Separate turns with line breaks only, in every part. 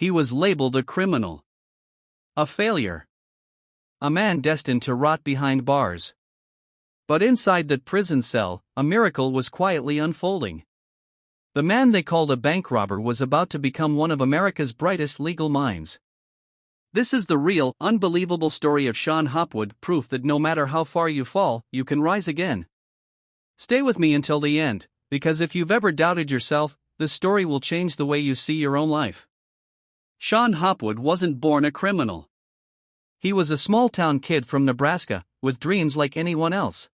He was labeled a criminal, a failure, a man destined to rot behind bars. But inside that prison cell, a miracle was quietly unfolding. The man they called a bank robber was about to become one of America's brightest legal minds. This is the real, unbelievable story of Shon Hopwood, proof that no matter how far you fall, you can rise again. Stay with me until the end, because if you've ever doubted yourself, this story will change the way you see your own life. Shon Hopwood wasn't born a criminal. He was a small-town kid from Nebraska, with dreams like anyone else.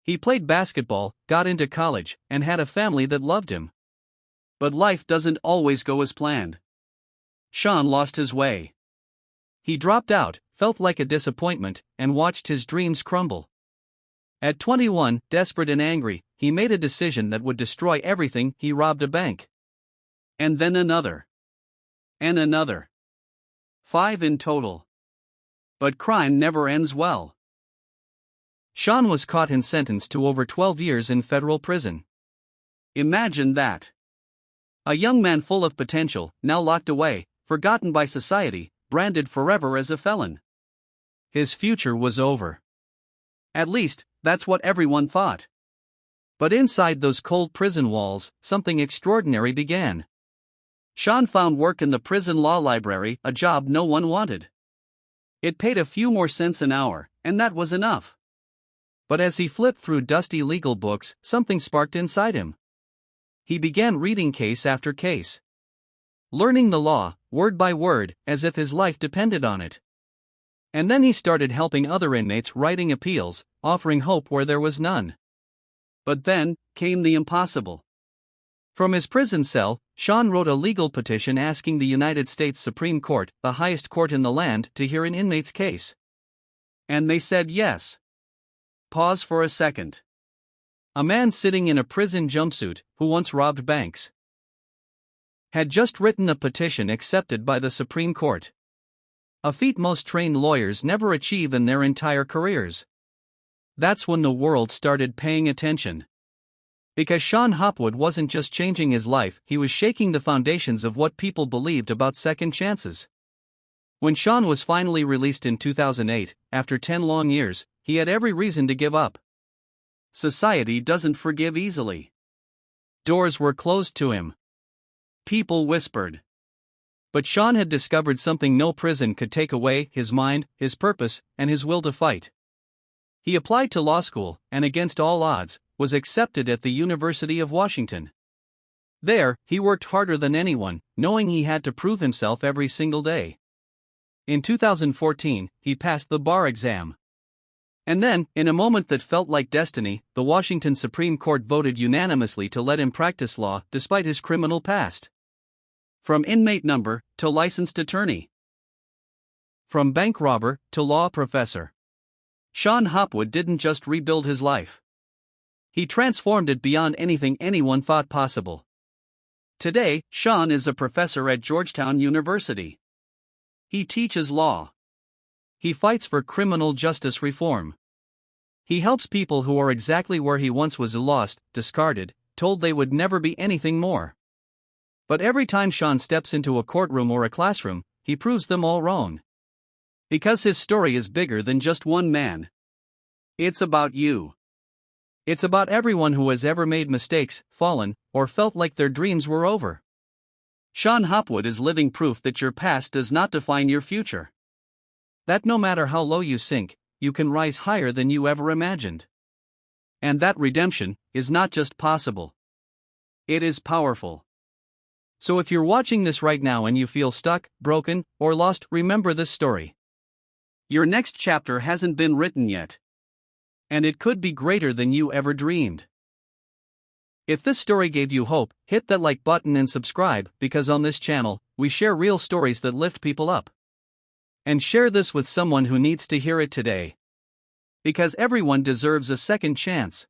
He played basketball, got into college, and had a family that loved him. But life doesn't always go as planned. Shon lost his way. He dropped out, felt like a disappointment, and watched his dreams crumble. At 21, desperate and angry, he made a decision that would destroy everything. He robbed a bank. And then another. And another. 5 in total. But crime never ends well. Shon was caught and sentenced to over 12 years in federal prison. Imagine that. A young man full of potential, now locked away, forgotten by society, branded forever as a felon. His future was over. At least, that's what everyone thought. But inside those cold prison walls, something extraordinary began. Shon found work in the prison law library, a job no one wanted. It paid a few more cents an hour, and that was enough. But as he flipped through dusty legal books, something sparked inside him. He began reading case after case, learning the law, word by word, as if his life depended on it. And then he started helping other inmates, writing appeals, offering hope where there was none. But then came the impossible. From his prison cell, Shon wrote a legal petition asking the United States Supreme Court, the highest court in the land, to hear an inmate's case. And they said yes. Pause for a second. A man sitting in a prison jumpsuit, who once robbed banks, had just written a petition accepted by the Supreme Court. A feat most trained lawyers never achieve in their entire careers. That's when the world started paying attention. Because Shon Hopwood wasn't just changing his life, he was shaking the foundations of what people believed about second chances. When Shon was finally released in 2008, after 10 long years, he had every reason to give up. Society doesn't forgive easily. Doors were closed to him. People whispered. But Shon had discovered something no prison could take away: his mind, his purpose, and his will to fight. He applied to law school, and against all odds, was accepted at the University of Washington. There, he worked harder than anyone, knowing he had to prove himself every single day. In 2014, he passed the bar exam. And then, in a moment that felt like destiny, the Washington Supreme Court voted unanimously to let him practice law despite his criminal past. From inmate number to licensed attorney. From bank robber to law professor. Shon Hopwood didn't just rebuild his life. He transformed it beyond anything anyone thought possible. Today, Shon is a professor at Georgetown University. He teaches law. He fights for criminal justice reform. He helps people who are exactly where he once was: lost, discarded, told they would never be anything more. But every time Shon steps into a courtroom or a classroom, he proves them all wrong. Because his story is bigger than just one man. It's about you. It's about everyone who has ever made mistakes, fallen, or felt like their dreams were over. Shon Hopwood is living proof that your past does not define your future. That no matter how low you sink, you can rise higher than you ever imagined. And that redemption is not just possible. It is powerful. So if you're watching this right now and you feel stuck, broken, or lost, remember this story. Your next chapter hasn't been written yet. And it could be greater than you ever dreamed. If this story gave you hope, hit that like button and subscribe, because on this channel, we share real stories that lift people up. And share this with someone who needs to hear it today. Because everyone deserves a second chance.